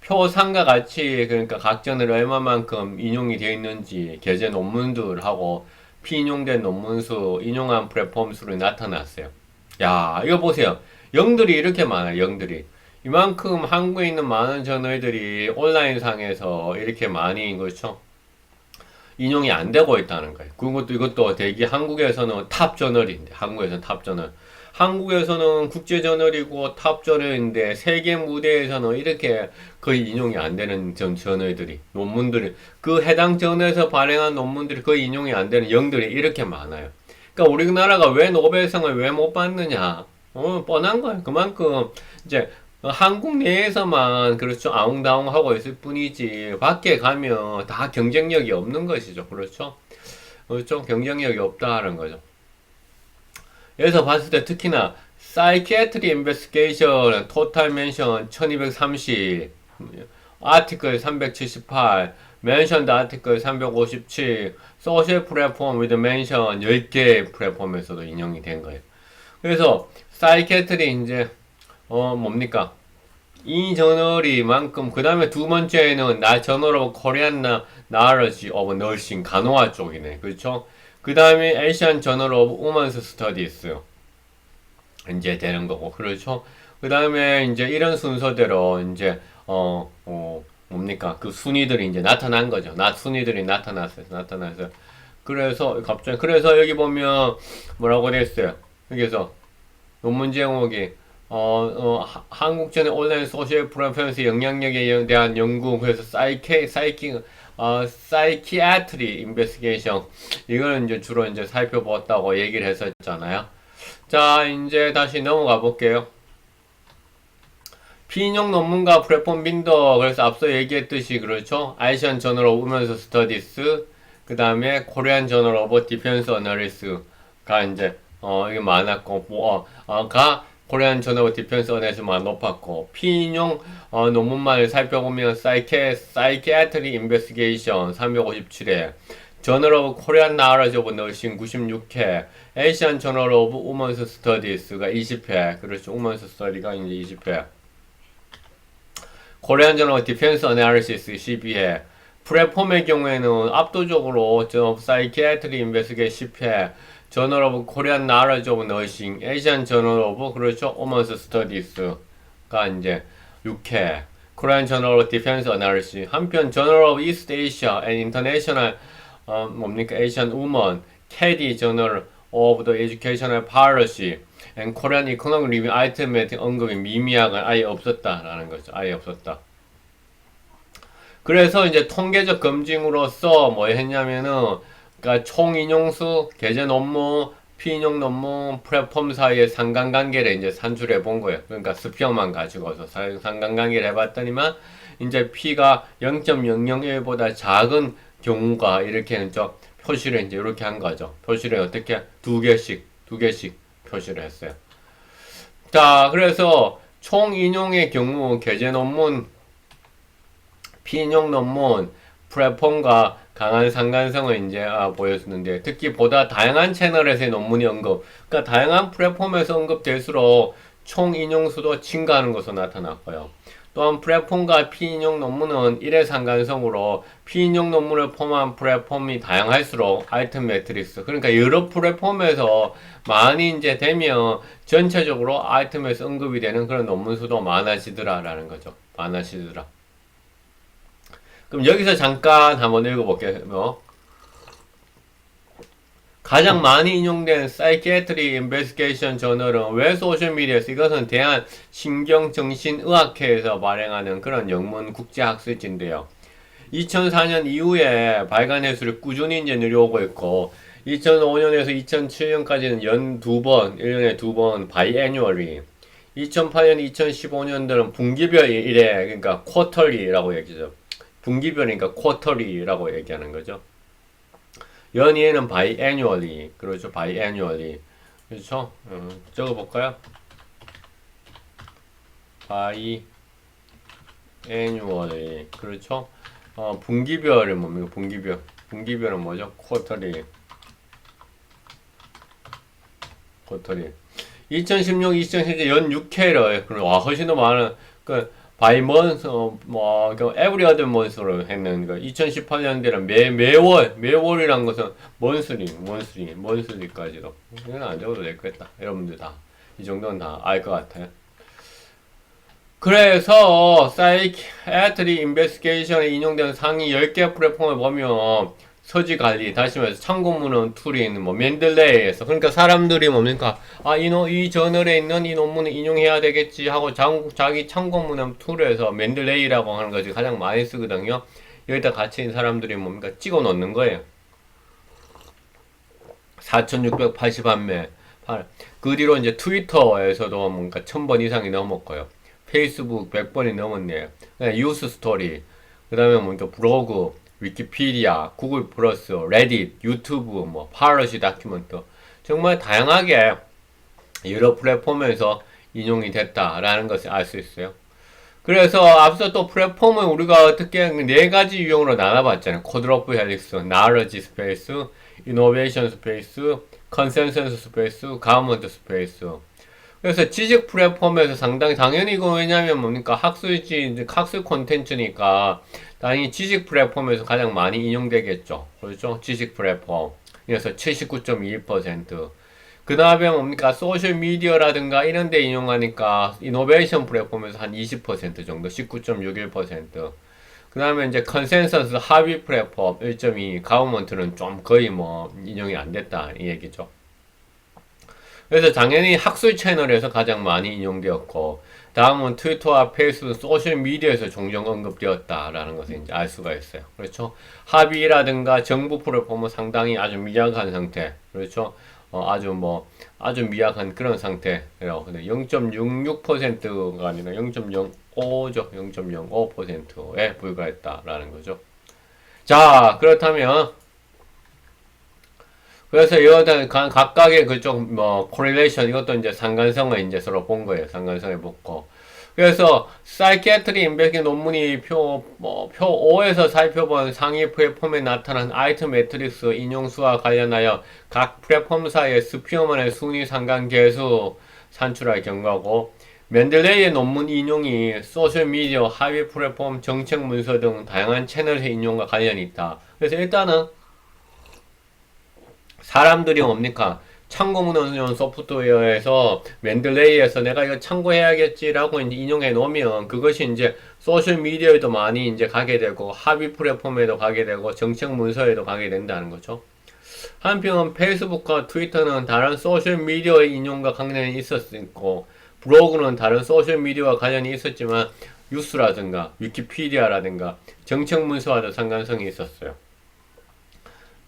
표상과 같이 그러니까 각 저널 얼마만큼 인용이 되어 있는지 게재 논문들하고 피인용된 논문수, 인용한 플랫폼 수를 나타났어요. 야, 이거 보세요. 영들이 이렇게 많아요. 영들이. 이만큼 한국에 있는 많은 저널들이 온라인상에서 이렇게 많이 그렇죠? 인용이 안 되고 있다는 거예요. 그것도 이것도 대기 한국에서는 탑 저널인데 한국에서는 탑 저널. 한국에서는 국제저널이고 탑저널인데 세계 무대에서는 이렇게 거의 인용이 안 되는 저널들이 논문들이 그 해당 저널에서 발행한 논문들이 거의 인용이 안 되는 영들이 이렇게 많아요. 그러니까 우리나라가 왜 노벨상을 왜 못 받느냐? 뻔한 거예요. 그만큼 이제 한국 내에서만 그렇죠 아웅다웅 하고 있을 뿐이지 밖에 가면 다 경쟁력이 없는 것이죠. 그렇죠? 그렇죠? 경쟁력이 없다는 거죠. 여기서 봤을 때 특히나 Psychiatry Investigation Total Mention 1230 아티클 378, mentioned 아티클 357, social platform with mention 10개의 플랫폼에서도 인용이 된 거예요. 그래서 사이케트리 이제 뭡니까? 이 저널이만큼 그 다음에 두 번째는 나 저널 오브 코리안 나러지 오브 너싱 간호학 쪽이네. 그렇죠? 그 다음에 에이시안 저널 오브 우먼스 스터디스 이제 되는 거고. 그렇죠? 그 다음에 이제 이런 순서대로 이제 뭡니까? 그 순위들이 이제 나타난 거죠. 순위들이 나타났어요. 그래서 갑자기 그래서 여기 보면 뭐라고 됐어요? 여기서 논문 제목이 한국전의 온라인 소셜 프레퍼런스 영향력에 대한 연구 그래서 사이키아트리 인베스티게이션 이거는 이제 주로 이제 살펴보았다고 얘기를 했었잖아요. 자, 이제 다시 넘어가 볼게요. 피인용 논문과 플랫폼 빈도 그래서 앞서 얘기했듯이 그렇죠. 아시안 저널 오브 우먼스 스터디스 그 다음에 코리안 저널 오브 디펜스 어널리스가 이제 이게 많았고 코리안 저널 오브 디펜스 어널리스만 높았고 피인용 논문만을 살펴보면 사이키아트리 인베스티게이션 357회 저널 오브 코리안 나라지 오브 너싱 96회 에이시안 저널 오브 우먼스 스터디스가 20회 그렇죠. 우먼스 스터디가 이제 20회 코리안 저널 디펜스 어널리시스 12회 플랫폼의 경우에는 압도적으로 사이키아트리 인베스게 10회 저널 오브 코리안 나라지 오브 너싱 에이시안 저널 오브 그렇죠 우먼스 스터디스가 이제 6회 코리안 저널 오브 디펜스 어널리시스 한편 저널 오브 이스트 에이시아 앤 인터내셔널 뭡니까 에이시안 우먼 캐디 저널 오브 더 에듀케이셔널 파러시 앤 코리안 이코노믹 리뷰 아이템에 언급이 미미하거나 아예 없었다라는 거죠. 아예 없었다. 그래서 이제 통계적 검증으로서 뭐 했냐면은 그러니까 총 인용수, 게재 논문, 피인용 논문, 플랫폼 사이의 상관관계를 이제 산출해 본 거예요. 그러니까 스피어만 가지고서 상관관계를 해봤더니만 이제 P가 0.001보다 작은 경우가 이렇게 저 표시를 이제 이렇게 한 거죠. 표시를 어떻게 두 개씩 표시를 했어요. 자, 그래서 총 인용의 경우 게재 논문, 피인용 논문, 플랫폼과 강한 상관성을 이제 보였는데 특히 보다 다양한 채널에서의 논문이 그러니까 다양한 플랫폼에서 언급될수록 총 인용수도 증가하는 것으로 나타났고요. 또한 플랫폼과 피인용 논문은 1의 상관성으로 피인용 논문을 포함한 플랫폼이 다양할수록 아이템 매트릭스 그러니까 여러 플랫폼에서 많이 이제 되면 전체적으로 아이템에서 언급이 되는 그런 논문 수도 많아지더라라는 거죠. 많아지더라. 그럼 여기서 잠깐 한번 읽어볼게요. 가장 많이 인용된 사이키애트리 인베스티게이션 저널은 왜 소셜미디어에서 이것은 대한 신경정신의학회에서 발행하는 그런 영문 국제학술지인데요. 2004년 이후에 발간 횟수를 꾸준히 이제 늘려오고 있고 2005년에서 2007년까지는 연 2번, 1년에 2번 바이애뉴얼리 2008년, 2015년들은 분기별 1회 그러니까 쿼터리라고 얘기죠. 분기별이니까 쿼터리라고 얘기하는 거죠. 연이에는 biannually 그렇죠. biannually 그렇죠. 적어볼까요? biannually 그렇죠. 분기별은 뭡니까? 분기별은 뭐죠? quarterly 2016, 2017 연 6회를 와 훨씬 더 많은 바이 먼스 every other month로 했는 거 2018년대는 매월이란 것은 monthly까지도 이건 안 적어도 되겠다. 여러분들 다 이 정도는 다 알 것 같아요. 그래서 사이키애트리 인베스티게이션에 인용된 상위 10개 플랫폼을 보면 서지관리 다시 말해서 참고문헌 툴인 맨들레이에서 그러니까 사람들이 뭡니까 이 저널에 있는 이 논문을 인용해야 되겠지 하고 자기 참고문헌 툴에서 맨들레이라고 하는 것이 가장 많이 쓰거든요. 여기다 같이 있는 사람들이 뭡니까 찍어 놓는 거예요. 4,681매 그 뒤로 이제 트위터에서도 뭔가 1000번 이상이 넘었고요. 페이스북 100번이 넘었네요. 뉴스 스토리 그 다음에 뭔가 블로그 위키피디아, 구글 플러스, 레딧, 유튜브, 파러시 다큐멘트 정말 다양하게 여러 플랫폼에서 인용이 됐다라는 것을 알 수 있어요. 그래서 앞서 또 플랫폼을 우리가 어떻게 네 가지 유형으로 나눠봤잖아요. 코드로프 헬릭스, 나러지 스페이스, 이노베이션 스페이스, 컨센서스 스페이스, 가버먼트 스페이스. 그래서 지식 플랫폼에서 상당히 당연히 이거 왜냐면 뭡니까 학술지 학술 콘텐츠니까 당연히 지식 플랫폼에서 가장 많이 인용되겠죠. 그렇죠? 지식 플랫폼. 그래서 79.21%. 그 다음에 뭡니까 소셜 미디어라든가 이런 데 인용하니까 이노베이션 플랫폼에서 한 20% 정도 19.61%. 그 다음에 이제 컨센서스 합의 플랫폼 1.2, 가버먼트는 좀 거의 뭐 인용이 안 됐다 이 얘기죠. 그래서 당연히 학술 채널에서 가장 많이 인용되었고, 다음은 트위터와 페이스북, 소셜미디어에서 종종 언급되었다라는 것을 이제 알 수가 있어요. 그렇죠? 합의라든가 정부 플랫폼은 상당히 아주 미약한 상태. 그렇죠? 아주 미약한 그런 상태예요. 근데 0.66%가 아니라 0.05죠. 0.05%에 불과했다라는 거죠. 자, 그렇다면, 그래서 이거는 각각의 그쪽 뭐 코릴레이션 이것도 이제 상관성을 이제 서로 본 거예요. 상관성을 보고. 그래서 사이키아트리 인베스팅 논문이 표 5에서 살펴본 상위 플랫폼에 나타난 아이템 매트릭스 인용수와 관련하여 각 플랫폼사의 스피어만의 순위 상관 계수 산출할 경우하고 맨델레이의 논문 인용이 소셜미디어, 하위 플랫폼, 정책 문서 등 다양한 채널의 인용과 관련이 있다. 그래서 일단은 사람들이 뭡니까? 참고문헌용 소프트웨어에서 맨들레이에서 내가 이거 참고해야겠지라고 이제 인용해 놓으면 그것이 이제 소셜 미디어에도 많이 이제 가게 되고 합의 플랫폼에도 가게 되고 정책 문서에도 가게 된다는 거죠. 한편 페이스북과 트위터는 다른 소셜 미디어의 인용과 관련이 있었고 블로그는 다른 소셜 미디어와 관련이 있었지만 뉴스라든가 위키피디아라든가 정책 문서와도 상관성이 있었어요.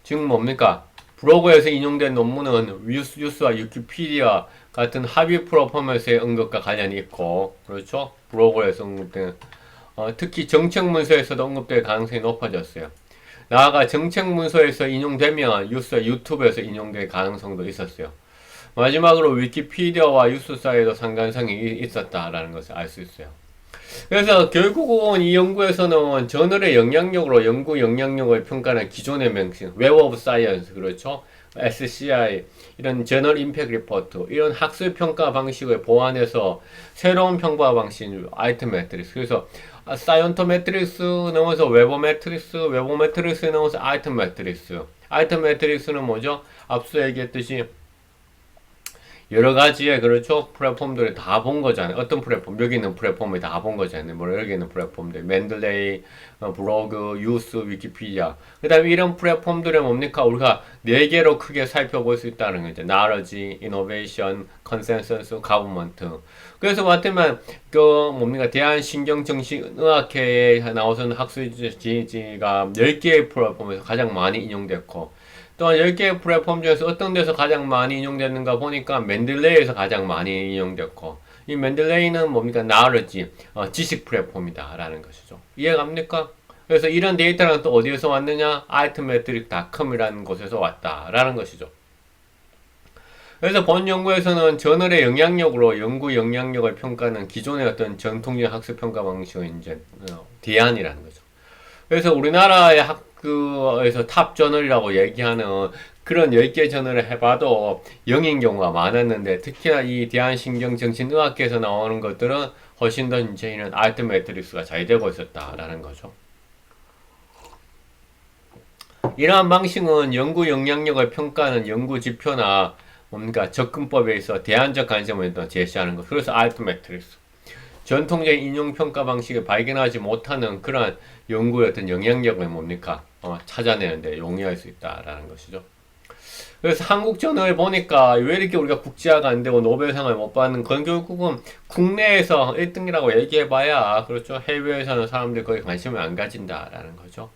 지금 뭡니까? 블로그에서 인용된 논문은 뉴스와 위키피디아 같은 합의 플랫폼에서의 언급과 관련이 있고, 그렇죠? 블로그에서 언급된, 특히 정책 문서에서도 언급될 가능성이 높아졌어요. 나아가 정책 문서에서 인용되면 뉴스와 유튜브에서 인용될 가능성도 있었어요. 마지막으로 위키피디아와 뉴스 사이에도 상관성이 있었다라는 것을 알 수 있어요. 그래서 결국은 이 연구에서는 저널의 영향력으로 연구 영향력을 평가하는 기존의 명칭, 웹 오브 사이언스, 그렇죠? SCI, 이런 저널 임팩트 리포트, 이런 학술 평가 방식을 보완해서 새로운 평가 방식인 아이템 매트릭스. 그래서 사이언토 매트릭스 넘어서 웨버 매트릭스, 웨버 매트릭스 넘어서 아이템 매트릭스. 아이템 매트릭스는 뭐죠? 앞서 얘기했듯이 여러 가지의 그렇죠 플랫폼들을 다 본 거잖아요. 어떤 플랫폼 여기 있는 플랫폼을 다 본 거잖아요. 뭐 여기 있는 플랫폼들 맨들레이, 블로그, 뉴스, 위키피디아. 그다음에 이런 플랫폼들은 뭡니까? 우리가 네 개로 크게 살펴볼 수 있다는 거죠. 나러지, 이노베이션, 컨센서스, 가버먼트. 그래서 맡으면 그 뭡니까? 대한신경정신의학회에 나오는 학술지가 10개의 플랫폼에서 가장 많이 인용됐고 또한 10개의 플랫폼 중에서 어떤 데서 가장 많이 인용됐는가 보니까 맨들레이에서 가장 많이 인용됐고 이 맨들레이는 뭡니까? 나르지 지식 플랫폼이다 라는 것이죠. 이해갑니까? 그래서 이런 데이터는 또 어디에서 왔느냐? arithmetic.com이라는 곳에서 왔다 라는 것이죠. 그래서 본 연구에서는 저널의 영향력으로 연구 영향력을 평가하는 기존의 어떤 전통적인 학습 평가 방식은 이제 대안이라는 거죠. 그래서 우리나라의 학교에서 탑 저널이라고 얘기하는 그런 10개 저널을 해봐도 0인 경우가 많았는데 특히나 이 대한신경정신의학회에서 나오는 것들은 훨씬 더 이제는 아이트 매트릭스가 잘 되고 있었다라는 거죠. 이러한 방식은 연구 영향력을 평가하는 연구 지표나 뭔가 접근법에 있어 대안적 관점을 제시하는 것. 그래서 아이트 매트릭스. 전통적인 인용평가 방식을 발견하지 못하는 그러한 연구의 어떤 영향력을 뭡니까? 찾아내는데 용이할 수 있다라는 것이죠. 그래서 한국 저널 보니까 왜 이렇게 우리가 국제화가 안 되고 노벨상을 못 받는 건 결국은 국내에서 1등이라고 얘기해봐야 그렇죠. 해외에서는 사람들이 거의 관심을 안 가진다라는 거죠.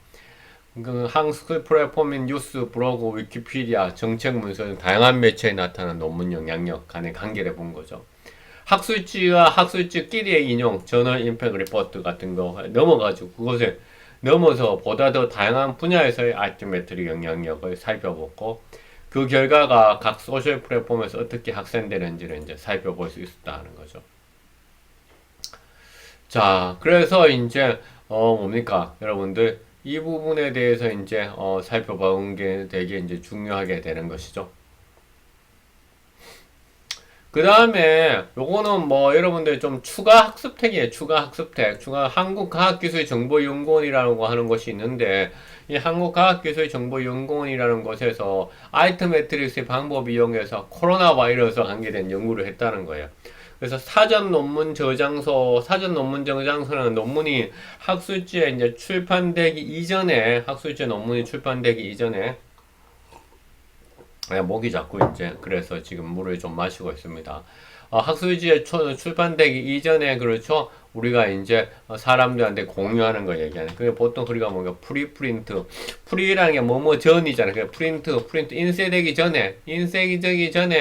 그 한국 플랫폼인 뉴스, 블로그, 위키피디아, 정책 문서 등 다양한 매체에 나타나는 논문 영향력 간의 관계를 본 거죠. 학술지와 학술지끼리의 인용, 저널 임팩트 리포트 같은 거 넘어가지고 그것을 넘어서 보다 더 다양한 분야에서의 아티메트릭 영향력을 살펴보고 그 결과가 각 소셜 플랫폼에서 어떻게 확산되는지를 이제 살펴볼 수 있었다는 거죠. 자, 그래서 이제 뭡니까? 여러분들 이 부분에 대해서 이제 살펴본 게 되게 이제 중요하게 되는 것이죠. 그 다음에 요거는 뭐 여러분들 좀 추가 학습택이에요. 추가 학습택. 추가 한국과학기술정보연구원이라고 하는 것이 있는데 이 한국과학기술정보연구원이라는 곳에서 아이트 매트릭스의 방법 이용해서 코로나 바이러스와 관계된 연구를 했다는 거예요. 그래서 사전 논문 저장소라는 논문이 학술지에 이제 출판되기 이전에, 학술지 논문이 출판되기 이전에 목이 자꾸 이제 그래서 지금 물을 좀 마시고 있습니다. 학술지에 출판되기 이전에 그렇죠. 우리가 이제 사람들한테 공유하는 거 얘기하는. 그게 보통 우리가 뭔가 프리프린트, 프리라는 게 뭐뭐 전이잖아요. 그 프린트 인쇄되기 전에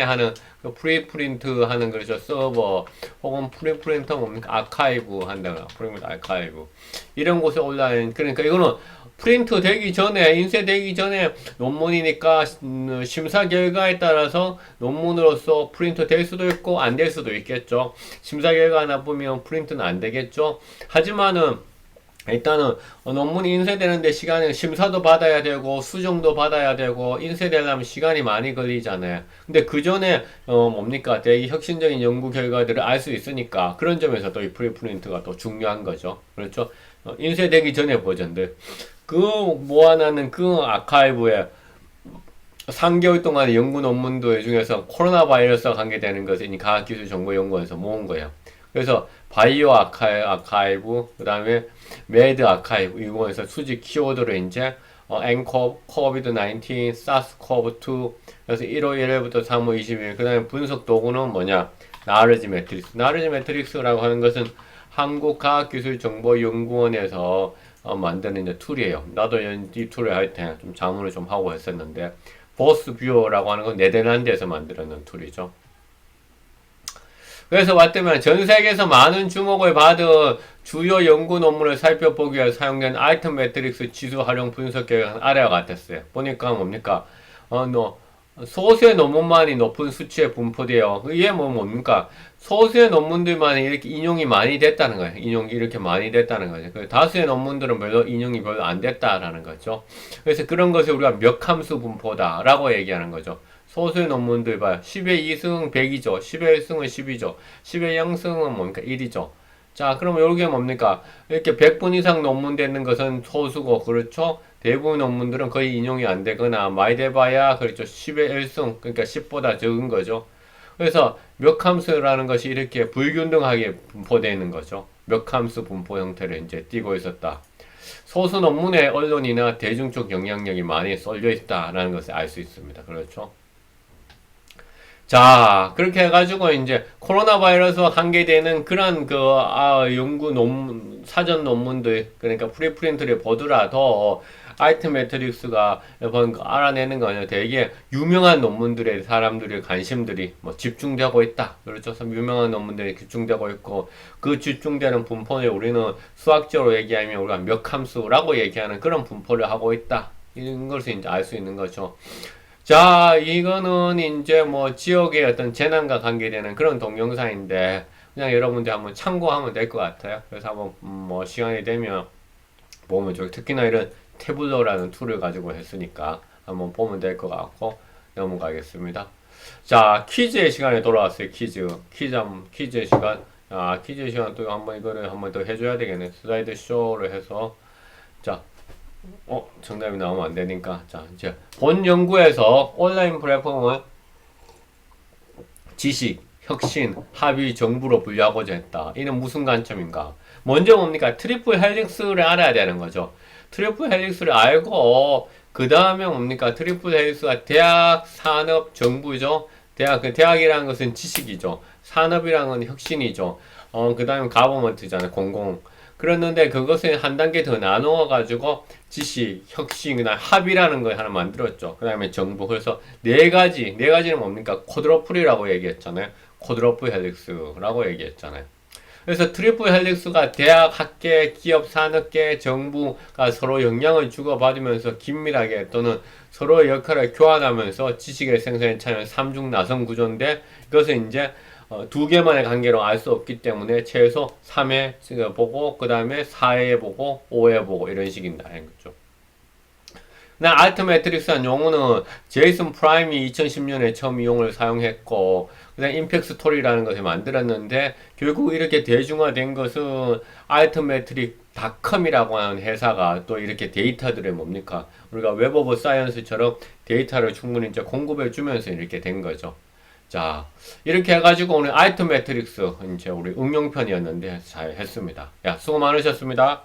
하는 그 프리프린트 하는 그렇죠. 서버 혹은 프리프린트 뭡니까 아카이브 한다거나 프리프린트 아카이브 이런 곳에 올라온 그러니까 이거는 프린트 되기 전에, 인쇄되기 전에 논문이니까 심사 결과에 따라서 논문으로서 프린트 될 수도 있고 안 될 수도 있겠죠. 심사 결과가 나쁘면 프린트는 안 되겠죠. 하지만은 일단은 논문이 인쇄되는데 시간이 심사도 받아야 되고 수정도 받아야 되고 인쇄되려면 시간이 많이 걸리잖아요. 근데 그 전에 뭡니까 되게 혁신적인 연구 결과들을 알 수 있으니까 그런 점에서 또 이 프리프린트가 또 중요한 거죠. 그렇죠? 인쇄되기 전에 버전들 그 모아놨는 그 아카이브에 3개월 동안의 연구 논문들 중에서 코로나 바이러스와 관계되는 것을 이 과학기술정보연구원에서 모은 거예요. 그래서 바이오 아카이브, 그 다음에 매드 아카이브 이거에서 수직 키워드를 이제 앵커, 코비드-19, 사스코브2 그래서 1월 1일부터 3월 20일 그 다음에 분석 도구는 뭐냐 나르지 매트릭스. 나르지 매트릭스라고 하는 것은 한국과학기술정보연구원에서 만드는 이제 툴이에요. 나도 이 툴을 할 때 좀 자문을 좀 하고 했었는데 보스 뷰어라고 하는 건 네덜란드에서 만들어낸 툴이죠. 그래서 봤더니 전 세계에서 많은 주목을 받은 주요 연구 논문을 살펴보기 위해 사용된 아이템 매트릭스 지수 활용 분석 계획은 아래와 같았어요. 보니까 뭡니까? 소수의 논문만이 높은 수치에 분포되어 이게 뭡니까? 소수의 논문들만 이렇게 인용이 많이 됐다는 거예요. 인용이 이렇게 많이 됐다는 거죠. 그 다수의 논문들은 별로 인용이 별로 안 됐다라는 거죠. 그래서 그런 것을 우리가 몇 함수 분포다라고 얘기하는 거죠. 소수의 논문들 봐요. 10의 2승은 100이죠. 10의 1승은 10이죠. 10의 0승은 뭡니까? 1이죠. 자, 그럼 이게 뭡니까? 이렇게 100분 이상 논문되는 것은 소수고, 그렇죠? 대부분 논문들은 거의 인용이 안 되거나, 많이 돼봐야, 그렇죠? 10의 1승, 그러니까 10보다 적은 거죠. 그래서 몇 함수라는 것이 이렇게 불균등하게 분포되는 거죠. 몇 함수 분포 형태를 이제 띄고 있었다. 소수 논문에 언론이나 대중적 영향력이 많이 쏠려 있다라는 것을 알 수 있습니다. 그렇죠? 자, 그렇게 해가지고 이제 코로나 바이러스와 관계되는 그런 연구 사전 논문들, 그러니까 프리프린트를 보더라도 아이템 매트릭스가 이번 알아내는 거는 되게 유명한 논문들에 사람들의 관심들이 뭐 집중되고 있다. 그렇죠. 유명한 논문들이 집중되고 있고 그 집중되는 분포를 우리는 수학적으로 얘기하면 우리가 몇 함수라고 얘기하는 그런 분포를 하고 있다. 이런 것을 이제 알 수 있는 거죠. 자, 이거는 이제 뭐 지역의 어떤 재난과 관계되는 그런 동영상인데 그냥 여러분들 한번 참고하면 될 것 같아요. 그래서 한번 뭐 시간이 되면 보면 좋고 특히나 이런 태블러라는 툴을 가지고 했으니까 한번 보면 될 것 같고 넘어가겠습니다. 자, 퀴즈의 시간에 돌아왔어요. 퀴즈의 시간. 퀴즈 시간 또 한번 이거를 한번 더 해줘야 되겠네. 슬라이드 쇼를 해서 자. 정답이 나오면 안 되니까. 자, 이제 본 연구에서 온라인 플랫폼을 지식, 혁신, 합의, 정부로 분류하고자 했다. 이는 무슨 관점인가? 먼저 뭡니까? 트리플 헬릭스를 알아야 되는 거죠. 트리플 헬릭스를 알고 그 다음에 뭡니까? 트리플 헬릭스가 대학, 산업, 정부죠. 대학이라는 것은 지식이죠. 산업이라는 건 혁신이죠. 그 다음에 가버먼트잖아요. 공공. 그랬는데 그것을 한 단계 더 나누어 가지고 지식, 혁신, 그다음 합의라는 걸 하나 만들었죠. 그 다음에 정부. 그래서 네 가지는 뭡니까? 쿼드러플이라고 얘기했잖아요. 쿼드러플 헬릭스라고 얘기했잖아요. 그래서 트리플 헬릭스가 대학, 학계, 기업, 산업계, 정부가 서로 영향을 주고받으면서 긴밀하게 또는 서로의 역할을 교환하면서 지식의 생산에 참여하는 삼중 나선 구조인데 이것은 이제 두 개만의 관계로 알 수 없기 때문에 최소 3회 보고 그 다음에 4회 보고 5회 보고 이런 식인다는 거죠. 나 알트 매트릭스한 용어는 제이슨 프라임이 2010년에 처음 이용을 사용했고 그다음 임팩 스토리라는 것을 만들었는데 결국 이렇게 대중화된 것은 알트 매트릭닷컴이라고 하는 회사가 또 이렇게 데이터들을 뭡니까 우리가 웹 오브 사이언스처럼 데이터를 충분히 이제 공급해 주면서 이렇게 된 거죠. 자 이렇게 해가지고 오늘 알트 매트릭스 이제 우리 응용편이었는데 잘 했습니다. 야 수고 많으셨습니다.